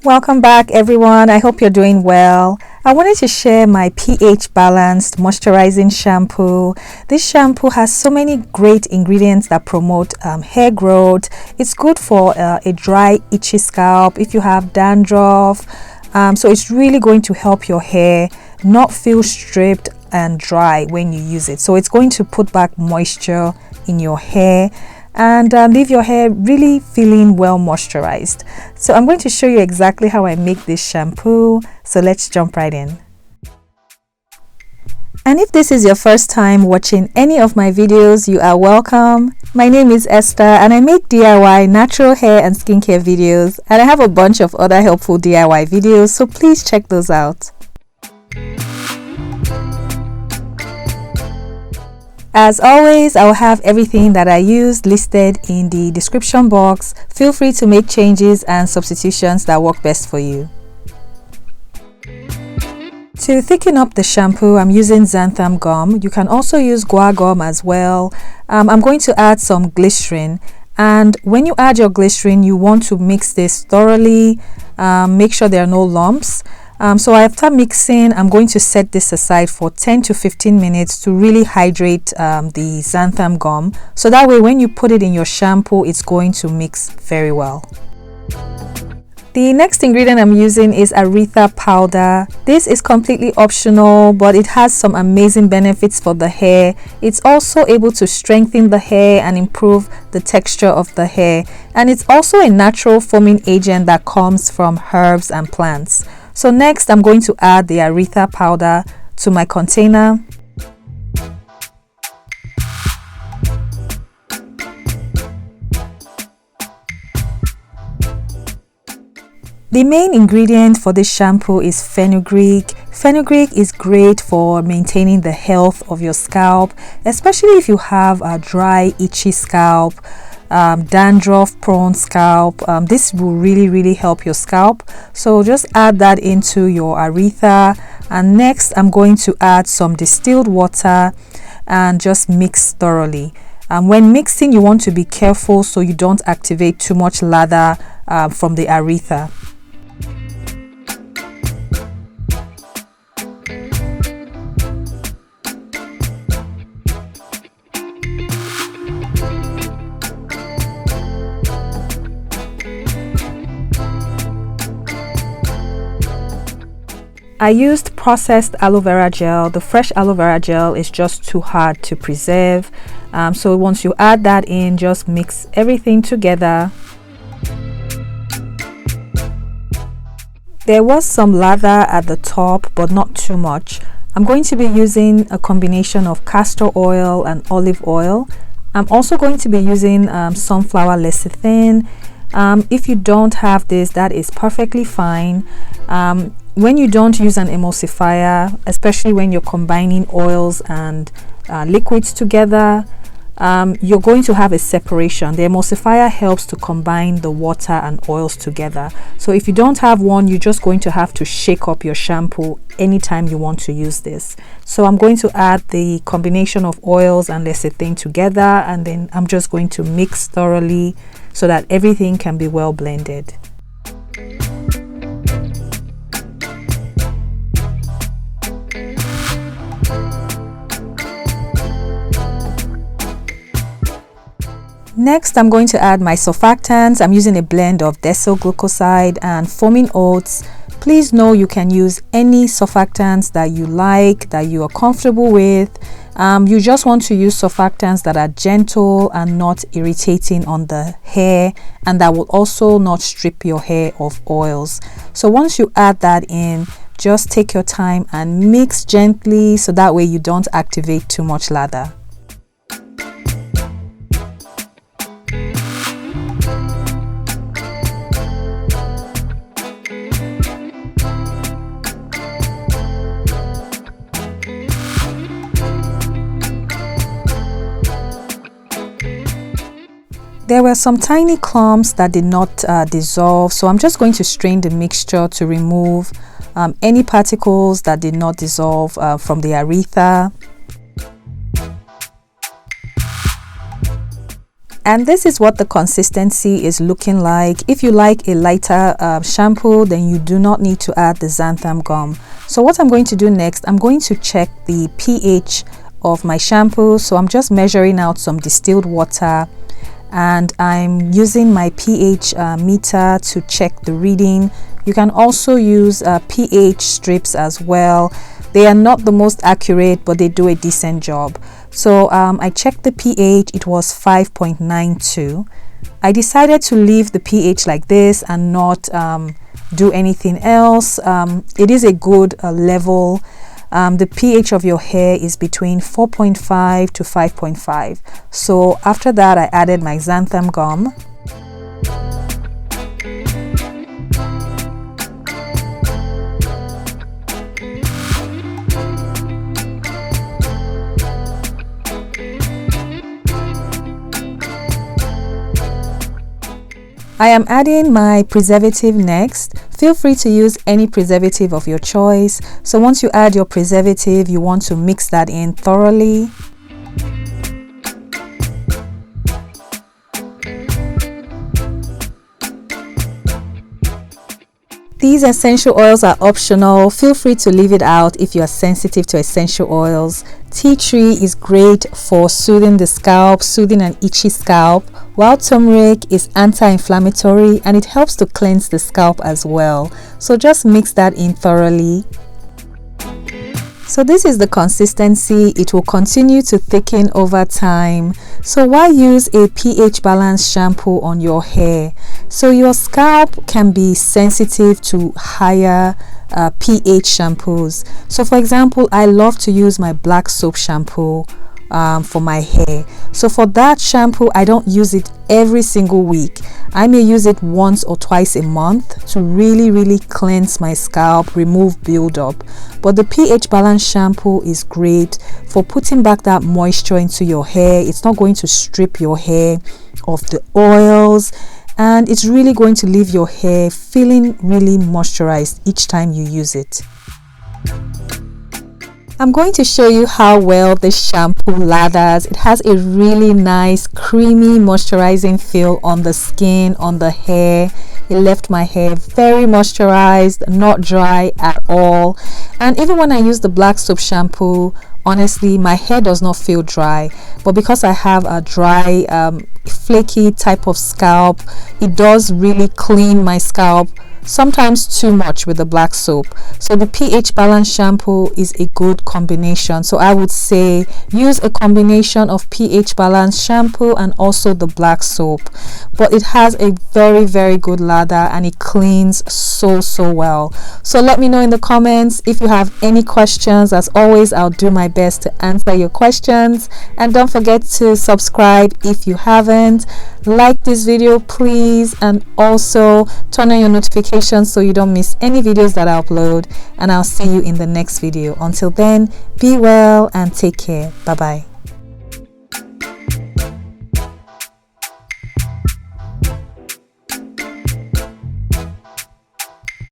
Welcome back everyone. I hope you're doing well. I wanted to share my pH balanced moisturizing shampoo. This shampoo has so many great ingredients that promote hair growth. It's good for a dry, itchy scalp if you have dandruff. So it's really going to help your hair not feel stripped and dry when you use it. So it's going to put back moisture in your hair and leave your hair really feeling well moisturized. So I'm going to show you exactly how I make this shampoo. So let's jump right in. And if this is your first time watching any of my videos, you are welcome. My name is Esther and I make DIY natural hair and skincare videos, and I have a bunch of other helpful DIY videos, so please check those out. As always, I will have everything that I used listed in the description box. Feel free to make changes and substitutions that work best for you. To thicken up the shampoo, I'm using xanthan gum. You can also use guar gum as well. I'm going to add some glycerin, and when you add your glycerin, you want to mix this thoroughly. Make sure there are no lumps. So after mixing, I'm going to set this aside for 10 to 15 minutes to really hydrate the xanthan gum. So that way when you put it in your shampoo, it's going to mix very well. The next ingredient I'm using is Aretha Powder. This is completely optional, but it has some amazing benefits for the hair. It's also able to strengthen the hair and improve the texture of the hair. And it's also a natural foaming agent that comes from herbs and plants. So next, I'm going to add the Aretha powder to my container. The main ingredient for this shampoo is fenugreek. Fenugreek is great for maintaining the health of your scalp, especially if you have a dry, itchy scalp, dandruff prone scalp. This will really help your scalp. So just add that into your Aretha, and next I'm going to add some distilled water and just mix thoroughly. When mixing, you want to be careful so you don't activate too much lather from the Aretha. I used processed aloe vera gel. The fresh aloe vera gel is just too hard to preserve. So once you add that in, just mix everything together. There was some lather at the top, but not too much. I'm going to be using a combination of castor oil and olive oil. I'm also going to be using sunflower lecithin. If you don't have this, that is perfectly fine. When you don't use an emulsifier, especially when you're combining oils and liquids together, you're going to have a separation. The emulsifier helps to combine the water and oils together. So if you don't have one, you're just going to have to shake up your shampoo anytime you want to use this. So I'm going to add the combination of oils and lecithin together, and then I'm just going to mix thoroughly so that everything can be well blended. Next, I'm going to add my surfactants. I'm using a blend of decyl glucoside and foaming oats. Please know you can use any surfactants that you like, that you are comfortable with. You just want to use surfactants that are gentle and not irritating on the hair, and that will also not strip your hair of oils. So once you add that in, just take your time and mix gently so that way you don't activate too much lather. There were some tiny clumps that did not dissolve, so I'm just going to strain the mixture to remove any particles that did not dissolve from the Aretha. And this is what the consistency is looking like. If you like a lighter shampoo, then you do not need to add the xanthan gum. So what I'm going to do next, I'm going to check the pH of my shampoo. So I'm just measuring out some distilled water, and I'm using my pH meter to check the reading. You can also use pH strips as well. They are not the most accurate, but they do a decent job. So I checked the pH, it was 5.92. I decided to leave the pH like this and not do anything else. It is a good level. The pH of your hair is between 4.5 to 5.5. So after that, I added my xanthan gum. I am adding my preservative next. Feel free to use any preservative of your choice. So once you add your preservative, you want to mix that in thoroughly. These essential oils are optional. Feel free to leave it out if you are sensitive to essential oils. Tea tree is great for soothing the scalp, soothing an itchy scalp, while turmeric is anti-inflammatory and it helps to cleanse the scalp as well. So just mix that in thoroughly. So this is the consistency. It will continue to thicken over time. So why use a pH balanced shampoo on your hair? So your scalp can be sensitive to higher pH shampoos. So for example, I love to use my black soap shampoo for my hair. So for that shampoo, I don't use it every single week. I may use it once or twice a month to really cleanse my scalp, remove buildup. But the pH balanced shampoo is great for putting back that moisture into your hair. It's not going to strip your hair of the oils, and it's really going to leave your hair feeling really moisturized each time you use it. I'm going to show you how well this shampoo lathers. It has a really nice creamy moisturizing feel on the skin, on the hair. It left my hair very moisturized, not dry at all. And even when I use the black soap shampoo, honestly, my hair does not feel dry. But because I have a dry, flaky type of scalp, it does really clean my scalp, sometimes too much with the black soap. So the pH balanced shampoo is a good combination. So I would say use a combination of pH balanced shampoo and also the black soap. But it has a very good lather and it cleans so well. So let me know in the comments if you have any questions. As always, I'll do my best to answer your questions. And don't forget to subscribe if you haven't. Like this video please, and also turn on your notifications so you don't miss any videos that I upload. And I'll see you in the next video. Until then, be well and take care. Bye bye.